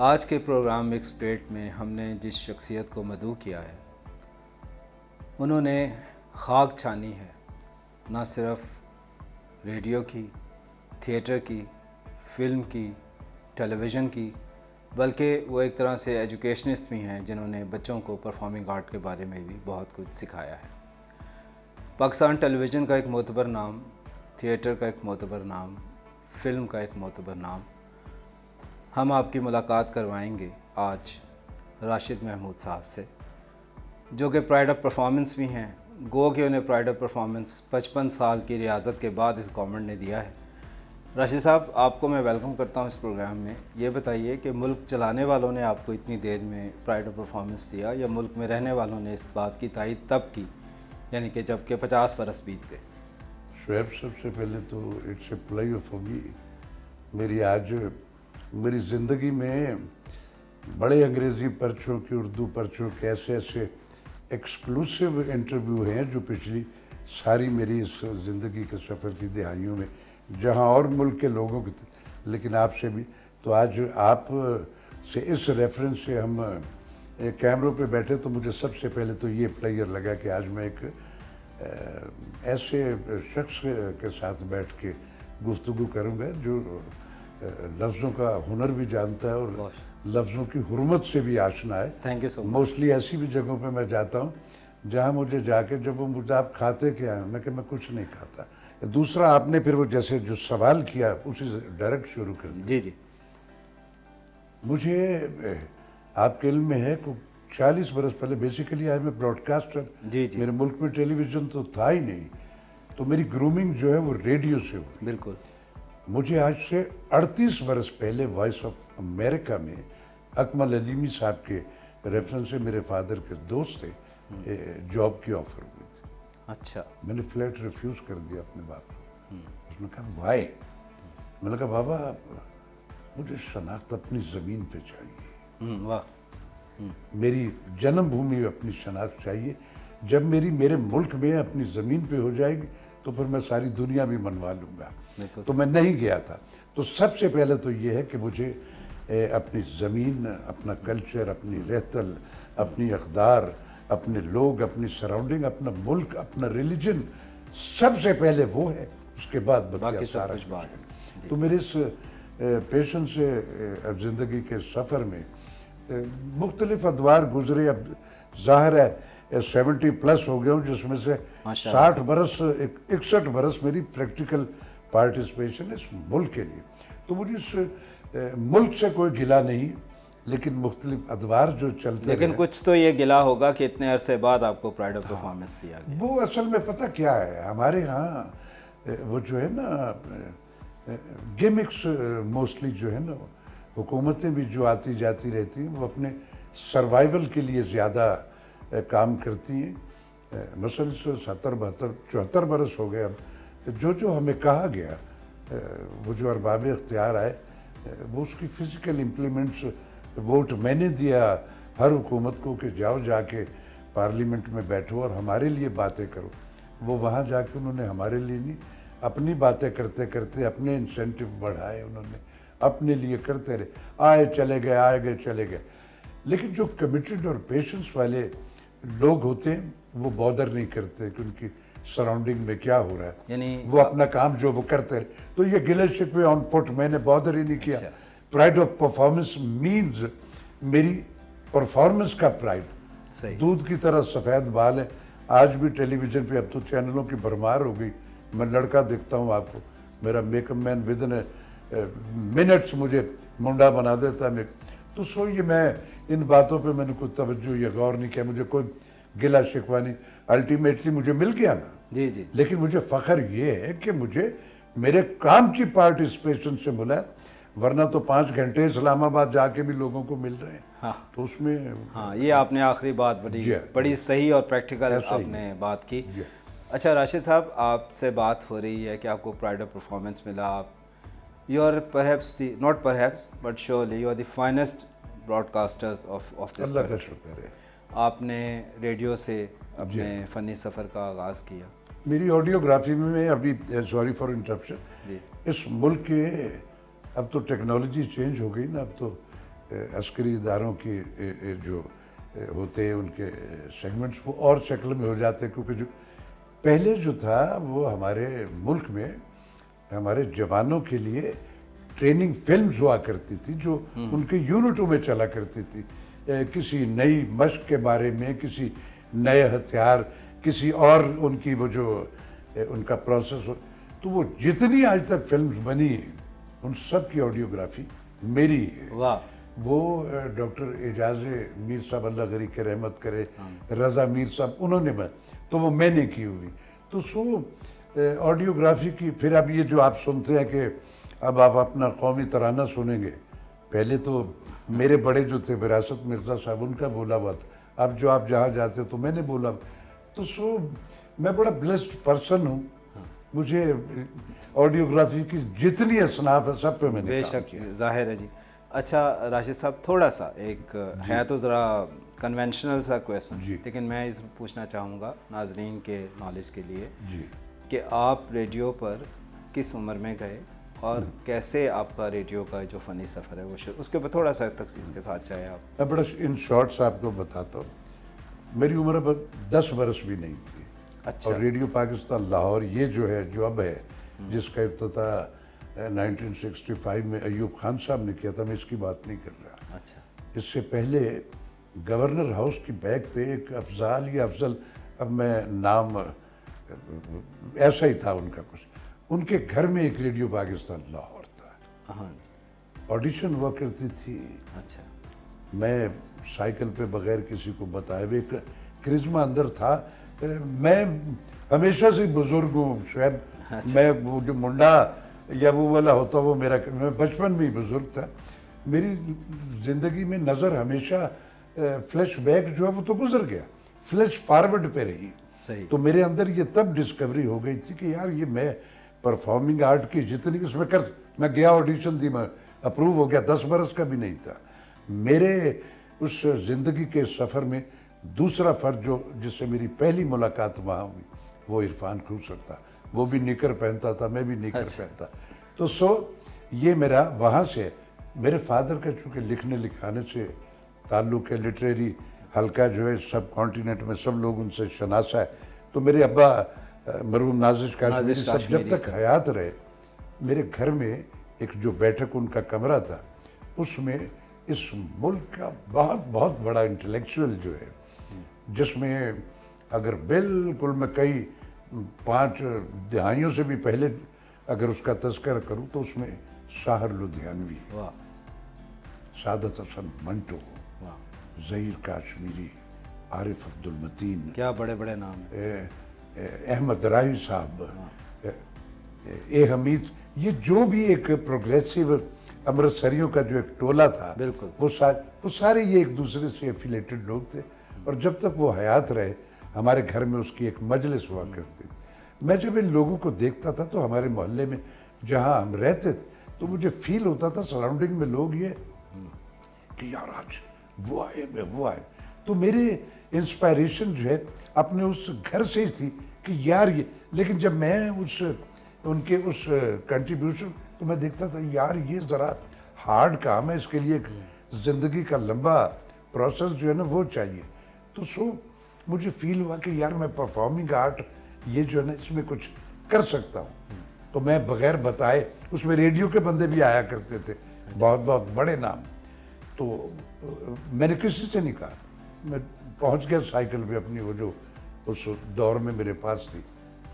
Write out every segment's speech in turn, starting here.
آج کے programme mix plate میں ہم نے جس شخصیت کو مدعو کیا ہے انہوں نے خاک چھانی ہے، نہ صرف ریڈیو کی، تھیٹر کی، فلم کی، ٹیلی ویژن کی، بلکہ وہ ایک طرح سے ایجوکیشنسٹ بھی ہیں جنہوں نے بچوں کو پرفارمنگ آرٹ کے بارے میں بھی بہت کچھ سکھایا ہے۔ پاکستان ٹیلی ویژن کا ایک معتبر نام، تھیٹر کا ایک معتبر نام، فلم کا ایک معتبر نام، ہم آپ کی ملاقات کروائیں گے آج راشد محمود صاحب سے، جو کہ پرائڈ آف پرفارمنس بھی ہیں۔ گو کہ انہیں پرائڈ آف پرفارمنس 55 سال کی ریاضت کے بعد اس گورنمنٹ نے دیا ہے۔ راشد صاحب، آپ کو میں ویلکم کرتا ہوں اس پروگرام میں۔ یہ بتائیے کہ ملک چلانے والوں نے آپ کو اتنی دیر میں پرائڈ آف پرفارمنس دیا یا ملک میں رہنے والوں نے اس بات کی تائید تب کی، یعنی کہ جب کہ 50 برس بیت گئے؟ شعیب، سب سے پہلے تو it's a player for me. میری زندگی میں بڑے انگریزی پرچوں کی، اردو پرچوں کے ایسے ایکسکلوسیو انٹرویو ہیں جو پچھلی ساری میری اس زندگی کے سفر کی دہائیوں میں جہاں اور ملک کے لوگوں کی، لیکن آپ سے بھی، تو آج آپ سے اس ریفرنس سے ہم کیمروں پہ بیٹھے تو مجھے سب سے پہلے تو یہ پلیئر لگا کہ آج میں ایک ایسے شخص کے ساتھ بیٹھ کے گفتگو کروں گا جو لفظوں کا ہنر بھی جانتا ہے اور لفظوں کی حرمت سے بھی آشنا ہے۔ Thank you so much. Mostly ایسی بھی جگہوں پہ میں جاتا ہوں جہاں مجھے جا کے جب وہ مجھے آپ کھاتے کیا ہیں، میں کہ میں کچھ نہیں کھاتا۔ دوسرا، آپ نے پھر وہ جیسے جو سوال کیا اسی سے ڈائریکٹ شروع کر دیا۔ جی مجھے آپ کے علم میں ہے کہ 40 برس پہلے بیسیکلی آج میں براڈ کاسٹر، میرے ملک میں ٹیلی ویژن تو تھا ہی نہیں، تو میری گرومنگ جو ہے وہ ریڈیو سے ہوئی۔ بالکل۔ مجھے آج سے 38 برس پہلے وائس آف امریکہ میں اکمل علیمی صاحب کے ریفرنس سے میرے فادر کے دوست تھے، جاب کی آفر ہوئی تھی۔ اچھا۔ میں نے فلیٹ ریفیوز کر دیا اپنے باپ کو۔ اس نے کہا وائی؟ میں نے کہا بابا مجھے شناخت اپنی زمین پہ چاہیے، واہ۔ میری جنم بھومی اپنی شناخت چاہیے۔ جب میرے ملک میں اپنی زمین پہ ہو جائے گی تو پھر میں ساری دنیا بھی منوا لوں گا۔ تو میں نہیں گیا تھا۔ تو سب سے پہلے تو یہ ہے کہ مجھے اپنی زمین، اپنا کلچر، اپنی رہتل، اپنی اقدار، اپنے لوگ، اپنی سراؤنڈنگ، اپنا ملک، اپنا ریلیجن، سب سے پہلے وہ ہے، اس کے بعد باقی سارا کچھ ہے۔ تو میرے اس پیشن سے زندگی کے سفر میں مختلف ادوار گزرے۔ اب ظاہر ہے 70 پلس ہو گیا ہوں، جس میں سے 60 برس 61 برس میری پریکٹیکل پارٹیسپیشن اس ملک کے لیے۔ تو مجھے اس ملک سے کوئی گلہ نہیں، لیکن مختلف ادوار جو چلتے ہیں، لیکن کچھ تو یہ گلہ ہوگا کہ اتنے عرصے بعد آپ کو پرائڈ آف پرفارمنس دیا گیا۔ وہ اصل میں پتہ کیا ہے، ہمارے ہاں وہ جو ہے نا گیمکس موسٹلی جو ہے نا، حکومتیں بھی جو آتی جاتی رہتی ہیں وہ اپنے سروائیول کے لیے زیادہ کام کرتی ہیں۔ مثلاً 70 72 74 برس ہو گئے اب، جو ہمیں کہا گیا، وہ جو ارباب اختیار آئے، وہ اس کی فزیکل امپلیمنٹس، ووٹ میں نے دیا ہر حکومت کو کہ جاؤ جا کے پارلیمنٹ میں بیٹھو اور ہمارے لیے باتیں کرو۔ وہ وہاں جا کے انہوں نے ہمارے لیے نہیں، اپنی باتیں کرتے کرتے اپنے انسینٹیو بڑھائے، انہوں نے اپنے لیے کرتے رہے، آئے گئے چلے گئے۔ لیکن جو کمیٹڈ اور پیشنس والے لوگ ہوتے ہیں وہ بادر نہیں کرتے کہ ان کی سراؤنڈنگ میں کیا ہو رہا ہے، یعنی وہ اپنا کام جو وہ کرتے رہے۔ تو یہ گلے شکوے آن فٹ میں نے بادر ہی نہیں کیا۔ پرائڈ آف پرفارمنس مینز میری پرفارمنس کا پرائڈ، دودھ کی طرح سفید بال ہے۔ آج بھی ٹیلی ویژن پہ اب تو چینلوں کی بھرمار ہو گئی، میں لڑکا دیکھتا ہوں آپ کو، میرا میک اپ مین ودن منٹس مجھے منڈا بنا دیتا ہے۔ تو یہ میں ان باتوں پہ میں نے کوئی توجہ یا غور نہیں کیا، مجھے کوئی گلہ شکوہ نہیں، الٹیمیٹلی مجھے مل گیا نا۔ لیکن مجھے فخر یہ ہے کہ مجھے میرے کام کی پارٹیسپیشن سے ملا، ورنہ تو 5 گھنٹے اسلام آباد جا کے بھی لوگوں کو مل رہے ہیں۔ تو اس میں یہ آپ نے آخری بات بڑی صحیح اور پریکٹیکل آپ نے بات کی۔ اچھا راشد صاحب، آپ سے بات ہو رہی ہے کہ آپ کو پرائڈ آف پرفارمنس ملا، آپ you are perhaps the not perhaps but surely you are the finest broadcasters of this country. آپ نے ریڈیو سے اپنے فنی سفر کا آغاز کیا۔ میری آڈیوگرافی میں ابھی، سوری فار انٹرپشن، اس ملک کے اب تو ٹیکنالوجی چینج ہو گئی نا، اب تو عسکری اداروں کی جو ہوتے ہیں ان کے سیگمنٹس وہ اور شکل میں ہو جاتے ہیں، کیونکہ جو پہلے جو تھا وہ ہمارے ملک میں ہمارے جوانوں کے لیے ٹریننگ فلمز ہوا کرتی تھی جو ان کے یونٹوں میں چلا کرتی تھی، کسی نئی مشق کے بارے میں، کسی نئے ہتھیار، کسی اور ان کی وہ جو ان کا پروسیس ہو. تو وہ جتنی آج تک فلمز بنی ہیں ان سب کی آڈیوگرافی میری ہے. واہ. وہ ڈاکٹر اعجاز میر صاحب اللہ غری کے رحمت کرے، رضا میر صاحب انہوں نے تو وہ میں نے کی ہوئی. تو سو آڈیوگرافی کی پھر اب یہ جو آپ سنتے ہیں کہ اب آپ اپنا قومی ترانہ سنیں گے، پہلے تو میرے بڑے جو تھے وراثت مرزا صاحب ان کا بولا ہوا تھا، اب جو آپ جہاں جاتے تو میں نے بولا. تو سو میں بڑا بلیسڈ پرسن ہوں. مجھے آڈیوگرافی کی جتنی اصناف ہے سب پہ میں نے بے کام شک کیا. ظاہر ہے جی. اچھا راشد صاحب، تھوڑا سا ایک ہے تو ذرا کنونشنل سا کویسچن، لیکن میں اس پوچھنا چاہوں گا ناظرین کے نالج کے لیے کہ آپ ریڈیو پر کس عمر میں گئے اور کیسے آپ کا ریڈیو کا جو فنی سفر ہے وہ اس کے اوپر تھوڑا سا تفصیل کے ساتھ چاہے آپ. میں بڑا ان شارٹس آپ کو بتاتا ہوں. میری عمر اب 10 برس بھی نہیں تھی. اچھا. اور ریڈیو پاکستان لاہور یہ جو ہے جو اب ہے، جس کا افتتاح 1965 میں ایوب خان صاحب نے کیا تھا، میں اس کی بات نہیں کر رہا. اچھا. اس سے پہلے گورنر ہاؤس کی بیک پہ ایک افضال یا افضل، اب میں نام ایسا ہی تھا ان کا کچھ، ان کے گھر میں ایک ریڈیو پاکستان لاہور تھا. ہاں. آڈیشن ہوا کرتی تھی. اچھا. میں سائیکل پہ بغیر کسی کو بتائے ہوئے ایک کرزما اندر تھا. میں ہمیشہ سے بزرگ ہوں شعیب. میں وہ جو منڈا یا وہ والا ہوتا وہ میرا، میں بچپن میں ہی بزرگ تھا. میری زندگی میں نظر ہمیشہ فلیش بیک جو ہے وہ تو گزر گیا، فلیش فارورڈ پہ رہی. صحیح. تو میرے اندر یہ تب ڈسکوری ہو گئی تھی کہ یار یہ میں پرفارمنگ آرٹ کی جتنی اس میں میں گیا آڈیشن دی، میں اپروو ہو گیا. 10 برس کا بھی نہیں تھا. میرے اس زندگی کے سفر میں دوسرا فرد جس سے میری پہلی ملاقات وہاں ہوئی وہ عرفان کھوسر تھا. وہ بھی نیکر پہنتا تھا، میں بھی نیکر پہنتا. تو یہ میرا وہاں سے، میرے فادر کا چونکہ لکھنے لکھانے سے تعلق ہے، لٹریری حلقہ جو ہے سب کانٹیننٹ میں سب لوگ ان سے شناسا ہے. تو میرے ابا مرحوم نازش کاشمیری صاحب جب تک حیات رہے، میرے گھر میں ایک جو بیٹھک ان کا کمرہ تھا، اس میں اس ملک کا بہت بہت بڑا انٹلیکچوئل جو ہے، جس میں اگر بالکل میں کئی 5 دہائیوں سے بھی پہلے اگر اس کا تذکرہ کروں تو اس میں شاہر لدھیانوی، سعادت حسن منٹو، ظہیر کاشمیری، عارف عبدالمتین، کیا بڑے بڑے نام ہیں، احمد راہی صاحب، اے حمید، یہ جو بھی ایک پروگریسیو امرتسریوں کا جو ایک ٹولہ تھا، بالکل وہ سارے یہ ایک دوسرے سے ایفیلیٹڈ لوگ تھے. اور جب تک وہ حیات رہے ہمارے گھر میں اس کی ایک مجلس ہوا کرتی. میں جب ان لوگوں کو دیکھتا تھا تو ہمارے محلے میں جہاں ہم رہتے تھے تو مجھے فیل ہوتا تھا سراؤنڈنگ میں لوگ یہ کہ یار آج وہ آئے. تو میرے انسپائریشن جو ہے اپنے اس گھر سے ہی تھی کہ یار یہ، لیکن جب میں ان کے اس کنٹریبیوشن تو میں دیکھتا تھا یار یہ ذرا ہارڈ کام ہے، اس کے لیے ایک زندگی کا لمبا پروسیس جو ہے نا وہ چاہیے. تو مجھے فیل ہوا کہ یار میں پرفارمنگ آرٹ یہ جو ہے نا اس میں کچھ کر سکتا ہوں. تو میں بغیر بتائے، اس میں ریڈیو کے بندے بھی آیا کرتے تھے، بہت بہت بڑے نام. تو میں نے کسی سے نہیں کہا، میں پہنچ گیا سائیکل پہ اپنی، وہ جو اس دور میں میرے پاس تھی،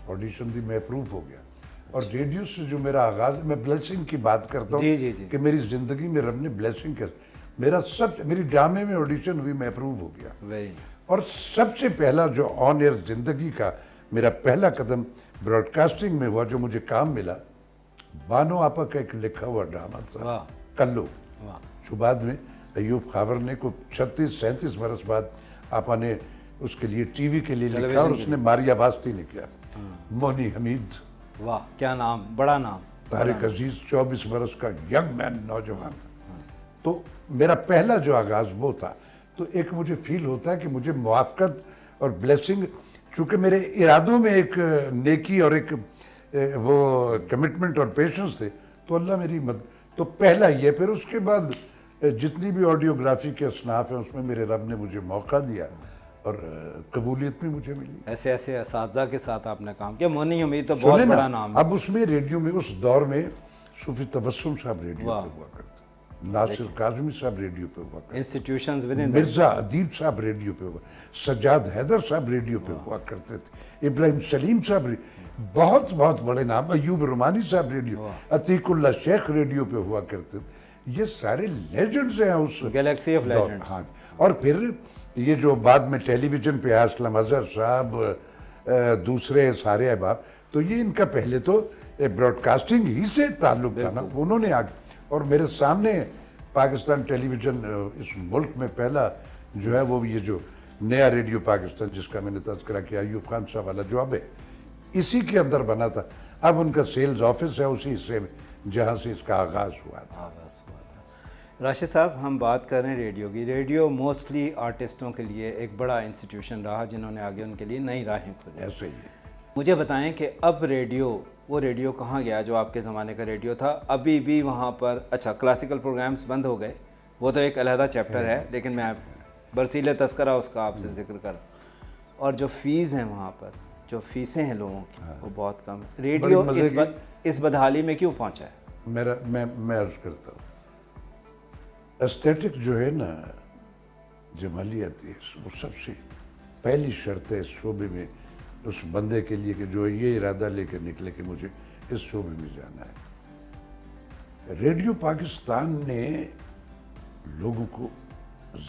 آڈیشن دی، میں اپروو ہو گیا. اور ریڈیو سے جو میرا آغاز، میں بلیسنگ کی بات کرتا ہوں کہ میری زندگی میں رب نے بلیسنگ کیا. میری ڈرامے میں آڈیشن ہوئی، میں اپروو ہو گیا. اور سب سے پہلا جو آن ایئر زندگی کا میرا پہلا قدم براڈ کاسٹنگ میں ہوا، جو مجھے کام ملا، بانو آپا کا ایک لکھا ہوا ڈرامہ تھا کلو، جو بعد میں ایوب خاور نے کو 36-37 برس بعد آپا نے اس کے لیے ٹی وی کے لیے لکھا، اور اس نے ماریا واسطی نے کیا. مونی حمید، واہ کیا نام، بڑا نام. طارق عزیز 24 برس کا ینگ مین، نوجوان. تو میرا پہلا جو آغاز وہ تھا. تو ایک مجھے فیل ہوتا ہے کہ مجھے موافقت اور بلیسنگ، چونکہ میرے ارادوں میں ایک نیکی اور ایک وہ کمٹمنٹ اور پیشنس تھے، تو اللہ میری مدد. تو پہلا یہ، پھر اس کے بعد جتنی بھی آڈیوگرافی کے اصناف ہیں اس میں میرے رب نے مجھے موقع دیا اور قبولیت بھی مجھے ملی. ایسے ایسے اساتذہ کے ساتھ آپ نے کام کیا. مونی حمید تو بہت بڑا نام ہے. اب اس میں ریڈیو میں اس دور میں صوفی تبسم صاحب ریڈیو پہ ہوا کرتے, ناصر کاظمی صاحب ریڈیو پہ ہوا کرتے, انسٹیٹیوشنز ود ان مرزا ادیب صاحب ریڈیو پہ ہوا, سجاد حیدر صاحب ریڈیو پہ ہوا کرتے تھے, ابراہیم سلیم صاحب بہت بہت بڑے نام, ایوب رومانی صاحب ریڈیو, عتیق اللہ شیخ ریڈیو پہ ہوا کرتے تھے. یہ سارے لیجنڈز ہیں اس گیلیکسی آف لیجنڈز. ہاں, اور پھر یہ جو بعد میں ٹیلی ویژن پہ اسلم اظہر صاحب, دوسرے سارے احباب, تو یہ ان کا پہلے تو براڈ کاسٹنگ ہی سے تعلق تھا نا. انہوں نے اور میرے سامنے پاکستان ٹیلی ویژن اس ملک میں پہلا جو ہے وہ یہ جو نیا ریڈیو پاکستان جس کا میں نے تذکرہ کیا ایوب خان صاحب والا جو اب ہے اسی کے اندر بنا تھا. اب ان کا سیلز آفس ہے اسی حصے میں جہاں سے اس کا آغاز ہوا تھا. راشد صاحب, ہم بات کر رہے ہیں ریڈیو کی. ریڈیو موسٹلی آرٹسٹوں کے لیے ایک بڑا انسٹیٹیوشن رہا جنہوں نے آگے ان کے لیے نئی راہیں کھولی. ایسے ہی ہے. مجھے بتائیں کہ اب وہ ریڈیو کہاں گیا جو آپ کے زمانے کا ریڈیو تھا؟ ابھی بھی وہاں پر اچھا کلاسیکل پروگرامز بند ہو گئے, وہ تو ایک علیحدہ چیپٹر ہے, لیکن میں برسیل تذکرہ اس کا آپ سے ذکر کروں. اور جو فیس ہیں وہاں پر, جو فیسیں ہیں لوگوں کی, وہ بہت کم. ریڈیو اس بدحالی میں کیوں پہنچا ہے؟ میں عرض کرتا ہوں, ایسٹیٹک جو ہے نا جمالیاتی, وہ سب سے پہلی شرط ہے اس شعبے میں اس بندے کے لیے کہ جو یہ ارادہ لے کے نکلے کہ مجھے اس شعبے میں جانا ہے. ریڈیو پاکستان نے لوگوں کو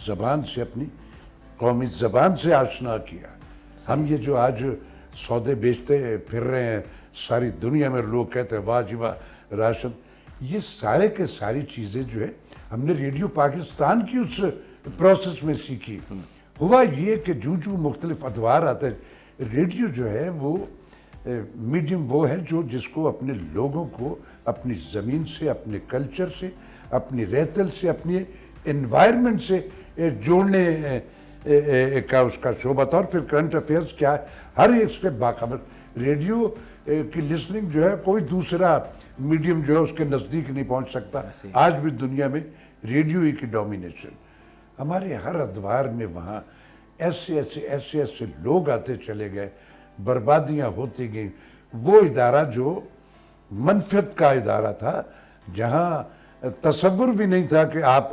زبان سے, اپنی قومی زبان سے آشنا کیا. ہم یہ جو آج سودے بیچتے پھر رہے ہیں ساری دنیا میں, لوگ کہتے ہیں واہ جی واہ راشن, یہ سارے کے ساری چیزیں جو ہے ہم نے ریڈیو پاکستان کی اس پروسیس میں سیکھی. ہوا یہ کہ جو مختلف ادوار آتے ہیں, ریڈیو جو ہے وہ میڈیم وہ ہے جو جس کو اپنے لوگوں کو اپنی زمین سے, اپنے کلچر سے, اپنی رہتل سے, اپنی انوائرمنٹ سے جوڑنے کا اس کا شعبہ تھا. اور پھر کرنٹ افیئرس کیا ہے ہر ایک سے باخبر. ریڈیو کی لسننگ جو ہے کوئی دوسرا میڈیم جو ہے اس کے نزدیک نہیں پہنچ سکتا. آج بھی دنیا میں ریڈیو ہی کی ڈومینیشن. ہمارے ہر ادوار میں وہاں ایسے لوگ آتے چلے گئے, بربادیاں ہوتی گئیں. وہ ادارہ جو منفیت کا ادارہ تھا, جہاں تصور بھی نہیں تھا کہ آپ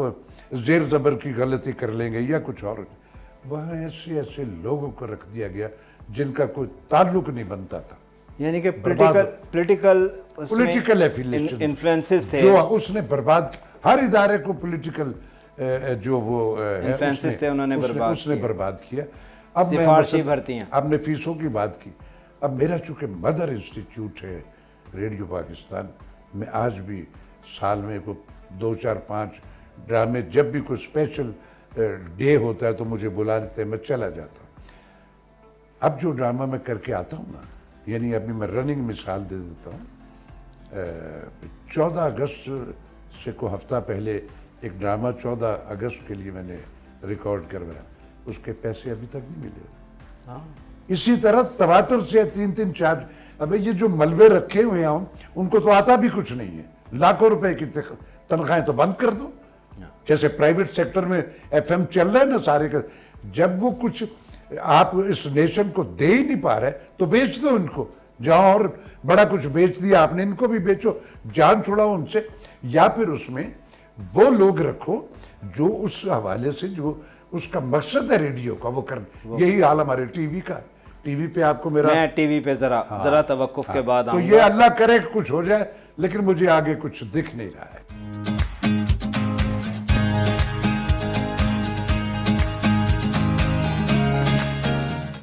زیر زبر کی غلطی کر لیں گے یا کچھ اور, وہاں ایسے لوگوں کو رکھ دیا گیا جن کا کوئی تعلق نہیں بنتا تھا. یعنی کہ پولیٹیکل انفلوئنسز تھے جو اس نے برباد, ہر ادارے کو پولیٹیکل جو وہ انفلوئنسز تھے انہوں نے برباد کیا. اب سفارشی بھرتیاں, اب نے فیسوں کی بات کی. اب میرا چونکہ مدر انسٹیٹیوٹ ہے ریڈیو پاکستان, میں آج بھی سال میں کو 2 4 5 ڈرامے, جب بھی کوئی اسپیشل ڈے ہوتا ہے تو مجھے بلا لیتے ہیں, میں چلا جاتا ہوں. اب جو ڈرامہ میں کر کے آتا ہوں نا, یعنی ابھی میں رننگ مثال دے دیتا ہوں. 14 اگست سے کو ہفتہ پہلے ایک ڈرامہ 14 اگست کے لیے میں نے ریکارڈ کروایا, اس کے پیسے ابھی تک نہیں ملے. اسی طرح تواتر سے 3 4 اب یہ جو ملبے رکھے ہوئے ہیں ان کو تو آتا بھی کچھ نہیں ہے. لاکھوں روپے کی تنخواہیں تو بند کر دو. جیسے پرائیویٹ سیکٹر میں ایف ایم چل رہا ہے نا سارے کا, جب وہ کچھ آپ اس نیشن کو دے ہی نہیں پا رہے تو بیچ دو ان کو. جہاں اور بڑا کچھ بیچ دیا آپ نے, ان کو بھی بیچو, جان چھڑاؤ ان سے. یا پھر اس میں وہ لوگ رکھو جو اس حوالے سے جو اس کا مقصد ہے ریڈیو کا وہ کر. یہی حال ہمارے ٹی وی کا. ٹی وی پہ آپ کو میرا, میں ٹی وی پہ ذرا توقف کے بعد تو یہ اللہ کرے کہ کچھ ہو جائے, لیکن مجھے آگے کچھ دکھ نہیں رہا ہے.